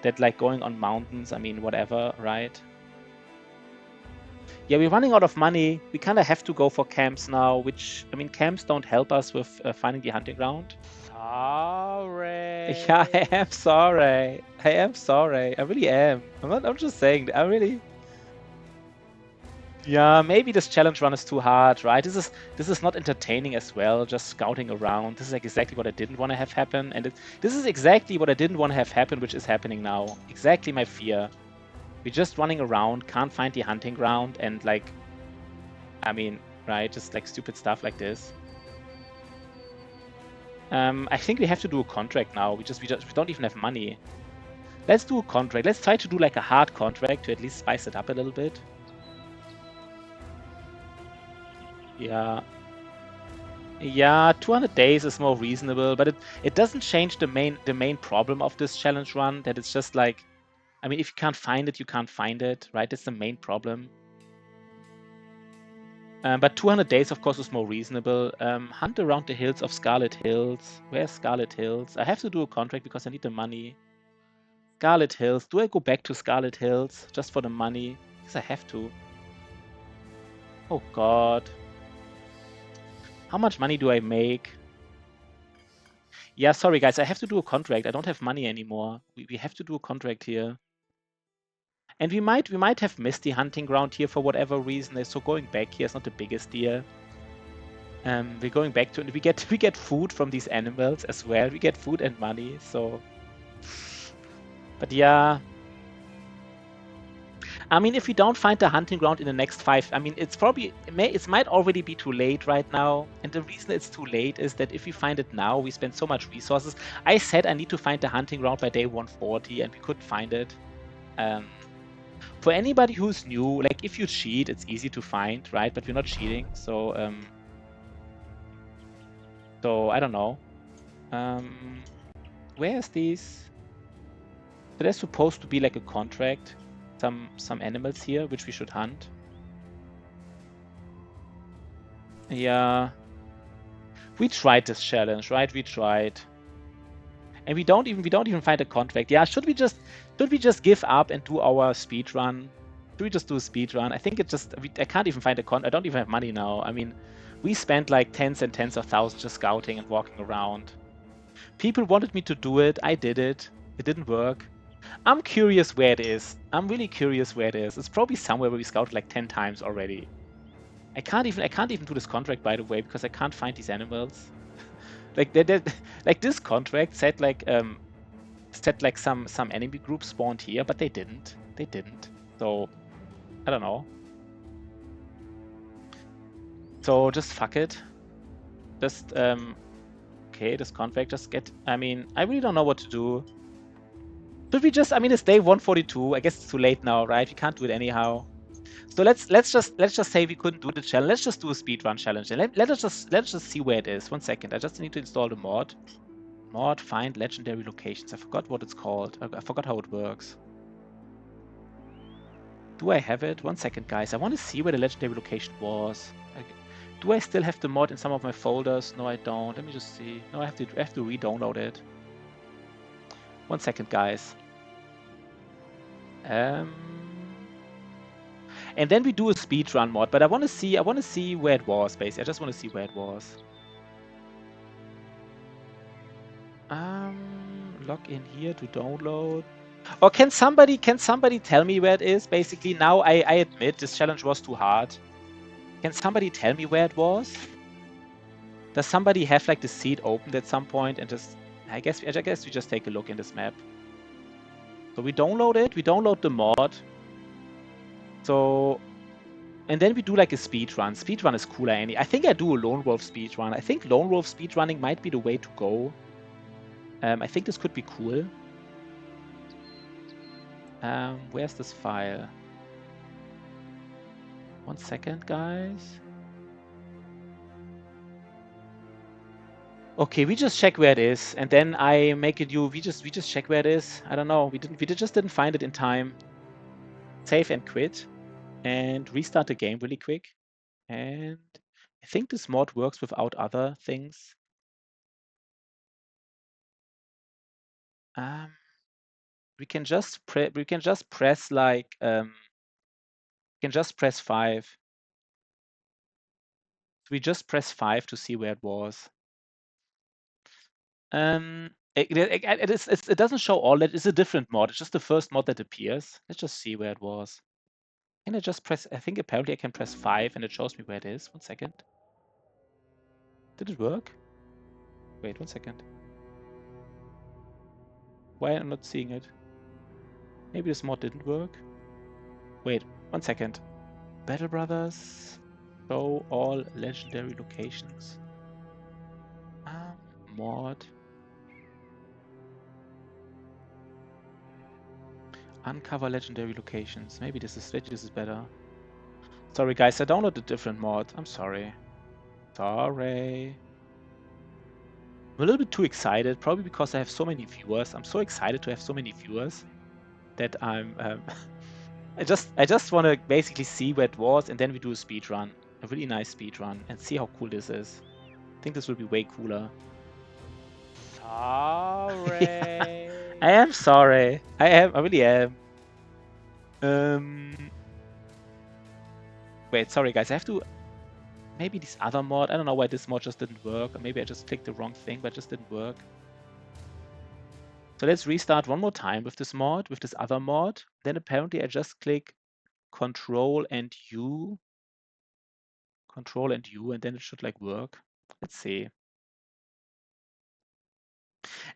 That like going on mountains, I mean, whatever, right? Yeah, we're running out of money. We kind of have to go for camps now, which, I mean, camps don't help us with finding the hunting ground. Sorry. Yeah, I am sorry. I am sorry. I really am. I'm just saying, I really... Yeah, maybe this challenge run is too hard, right? This is not entertaining as well, just scouting around. This is like exactly what I didn't want to have happen. And this is exactly what I didn't want to have happen, which is happening now. Exactly my fear. We're just running around, can't find the hunting ground, and like, I mean, right, just like stupid stuff like this. I think we have to do a contract now. We don't even have money. Let's do a contract. Let's try to do like a hard contract to at least spice it up a little bit. Yeah. Yeah, 200 days is more reasonable, but it doesn't change the main problem of this challenge run, that it's just like, I mean, if you can't find it, you can't find it, right? That's the main problem. But 200 days, of course, is more reasonable. Hunt around the hills of Scarlet Hills. Where's Scarlet Hills? I have to do a contract because I need the money. Scarlet Hills. Do I go back to Scarlet Hills just for the money? Because I have to. Oh, God. How much money do I make? Yeah, sorry, guys. I have to do a contract. I don't have money anymore. We have to do a contract here. And we might have missed the hunting ground here for whatever reason. So going back here is not the biggest deal. We're going back to... We get food from these animals as well. We get food and money, so... But yeah... I mean, if we don't find the hunting ground in the next 5... I mean, it's probably... It might already be too late right now. And the reason it's too late is that if we find it now, we spend so much resources. I said I need to find the hunting ground by day 140, and we couldn't find it. For anybody who's new, like if you cheat, it's easy to find, right? But we're not cheating, so I don't know. Where's these? So there's supposed to be like a contract, some animals here which we should hunt. Yeah, we tried this challenge, right? We tried, and we don't even find a contract. Yeah, should we just give up and do our speed run? Should we just do a speed run? I think I can't even find a I don't even have money now. I mean, we spent like tens and tens of thousands just scouting and walking around. People wanted me to do it. I did it. It didn't work. I'm curious where it is. I'm really curious where it is. It's probably somewhere where we scouted like 10 times already. I can't even do this contract, by the way, because I can't find these animals. Like like this contract said like some enemy groups spawned here, but they didn't. They didn't. So I don't know. So just fuck it. Just okay, this contract just get. I mean, I really don't know what to do. Should we just? I mean, it's day 142. I guess it's too late now, right? We can't do it anyhow. So let's just say we couldn't do the challenge. Let's just do a speedrun challenge. And let's just see where it is. 1 second. I just need to install the mod. Mod find legendary locations. I forgot what it's called. I forgot how it works. Do I have it? 1 second, guys. I want to see where the legendary location was. Do I still have the mod in some of my folders? No, I don't. Let me just see. No, I have to re-download it. 1 second, guys. And then we do a speedrun mod, but I want to see where it was, basically. I just want to see where it was. Log in here to download. Or can somebody tell me where it is? Basically, now I admit this challenge was too hard. Can somebody tell me where it was? Does somebody have like the seed opened at some point and just? I guess we just take a look in this map. So we download it. We download the mod. So. And then we do like a speed run. Speed run is cooler. I think I do a lone wolf speed run. I think lone wolf speed running might be the way to go. I think this could be cool. Where's this file? 1 second, guys. Okay, we just check where it is, and then I make it new. We just check where it is. I don't know. We just didn't find it in time. Save and quit, and restart the game really quick. And I think this mod works without other things. We can just press like we can just press 5. We just press 5 to see where it was. It doesn't show all that. It's a different mod. It's just the first mod that appears. Let's just see where it was. Can I just press? I think apparently I can press 5 and it shows me where it is. 1 second. Did it work? Wait 1 second. Why am I not seeing it? Maybe this mod didn't work. Wait 1 second. Battle Brothers. Show all legendary locations. Mod. Uncover legendary locations. Maybe this is better. Sorry guys, I downloaded a different mod. I'm sorry. Sorry. I'm a little bit too excited, probably because I have so many viewers. I'm so excited to have so many viewers that I'm I just want to basically see where it was, and then we do a speed run, a really nice speed run, and see how cool this is. I think this will be way cooler. Sorry. I am sorry. I really am. Wait, sorry guys. I have to. Maybe this other mod. I don't know why this mod just didn't work. Or maybe I just clicked the wrong thing, but it just didn't work. So let's restart one more time with this mod, with this other mod. Then apparently I just click Control and U. Control and U, and then it should like work. Let's see.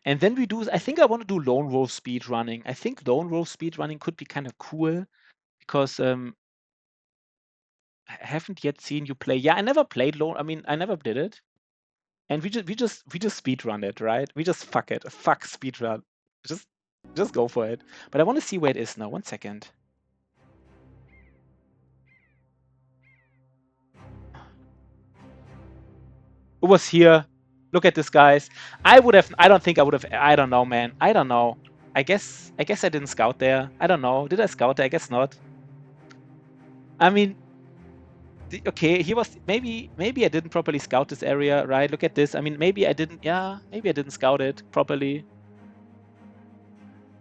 And then we do, I think I want to do lone wolf speed running. I think lone wolf speed running could be kind of cool because I haven't yet seen you play. Yeah, I never played lone. I mean, I never did it. And we just speed run it, right? We just fuck it. Fuck speed run. Just go for it. But I want to see where it is now. 1 second. It was here. Look at this, guys. I don't think I would have. I don't know, man. I don't know. I guess I didn't scout there. I don't know. Did I scout there? I guess not. I mean, okay, he was maybe I didn't properly scout this area, right? Look at this. I mean, maybe I didn't. Yeah, maybe I didn't scout it properly.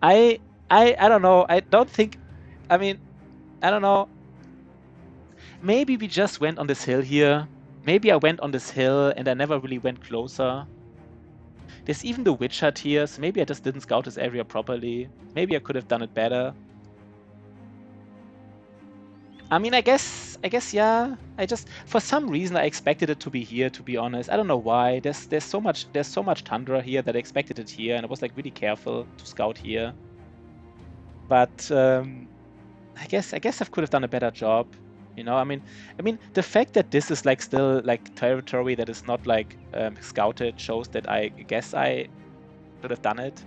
I don't know. I don't think. I mean, I don't know. Maybe we just went on this hill here. Maybe I went on this hill and I never really went closer. There's even the witch hut here, so maybe I just didn't scout this area properly. Maybe I could have done it better. I mean, I guess, yeah. For some reason, I expected it to be here, to be honest. I don't know why. There's so much tundra here that I expected it here, and I was like really careful to scout here. But I guess I could have done a better job. You know, I mean, the fact that this is like still like territory that is not like scouted shows that I guess I should have done it.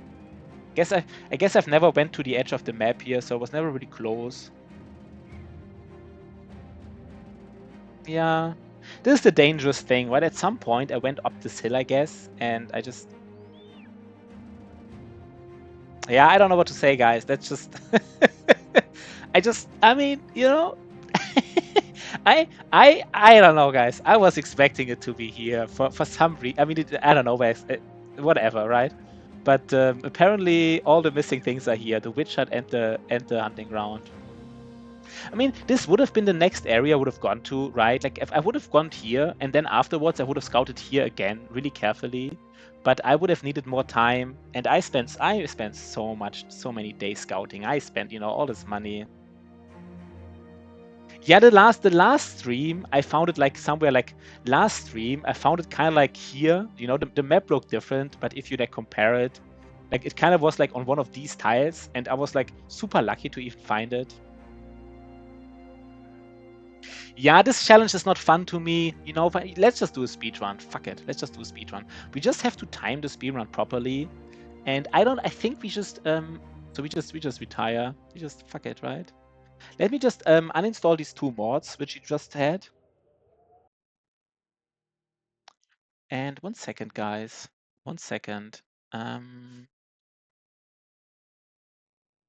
I guess I've never went to the edge of the map here, so I was never really close. Yeah, this is the dangerous thing, right? At some point, I went up this hill, I guess, and I just, yeah, I don't know what to say, guys. That's just, I mean, you know, I don't know, guys. I was expecting it to be here for some reason. I mean, I don't know, whatever, right? But apparently, all the missing things are here: the witch hut and the hunting ground. I mean, this would have been the next area I would have gone to, right? Like, if I would have gone here, and then afterwards I would have scouted here again, really carefully. But I would have needed more time, and I spent so many days scouting. I spent, all this money. Yeah, the last stream, I found it like somewhere like last stream, I found it kind of like here. The map looked different, but if you like compare it, like it kind of was like on one of these tiles, and I was like super lucky to even find it. Yeah, this challenge is not fun to me. But let's just do a speed run. Fuck it. Let's just do a speed run. We just have to time the speed run properly. And I think we just so we just retire. We just fuck it, right? Let me just uninstall these two mods which you just had. And 1 second, guys. 1 second.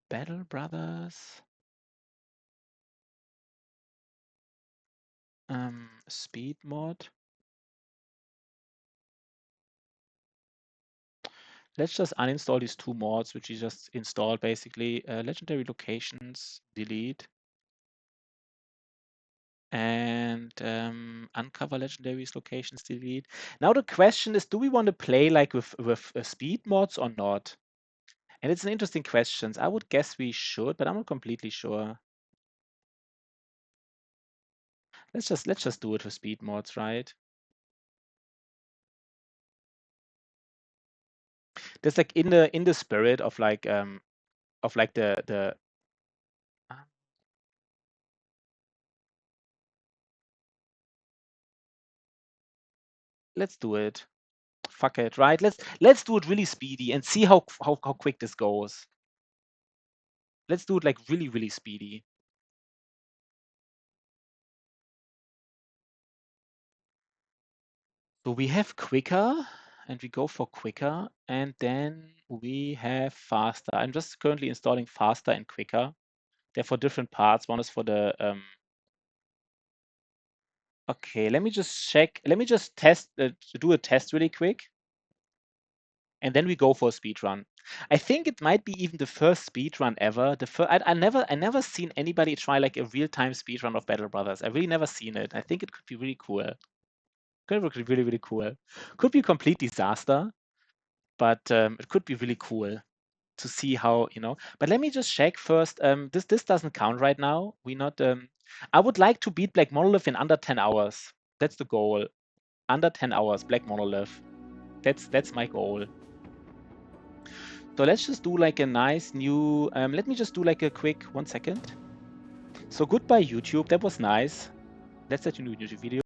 Battle Brothers. Speed mod. Let's just uninstall these two mods, which you just installed, basically. Legendary locations, delete. And uncover legendaries locations, delete. Now the question is, do we want to play like with speed mods or not? And it's an interesting question. I would guess we should, but I'm not completely sure. Let's just do it with speed mods, right? There's like in the spirit of like the let's do it. Fuck it, right? Let's do it really speedy and see how quick this goes. Let's do it like really, really speedy. So we have quicker, and we go for quicker, and then we have faster. I'm just currently installing faster and quicker. They're for different parts. One is for the okay, let me just check. Let me just test do a test really quick. And then we go for a speed run. I think it might be even the first speed run ever. I never seen anybody try like a real-time speed run of Battle Brothers. I really never seen it. I think it could be really cool. Could be really, really cool. Could be a complete disaster, but it could be really cool to see how, But let me just check first. This doesn't count right now. We not. I would like to beat Black Monolith in under 10 hours. That's the goal. Under 10 hours, Black Monolith. That's my goal. So let's just do like a nice new. Let me just do like a quick 1 second. So goodbye YouTube. That was nice. Let's set a new YouTube video.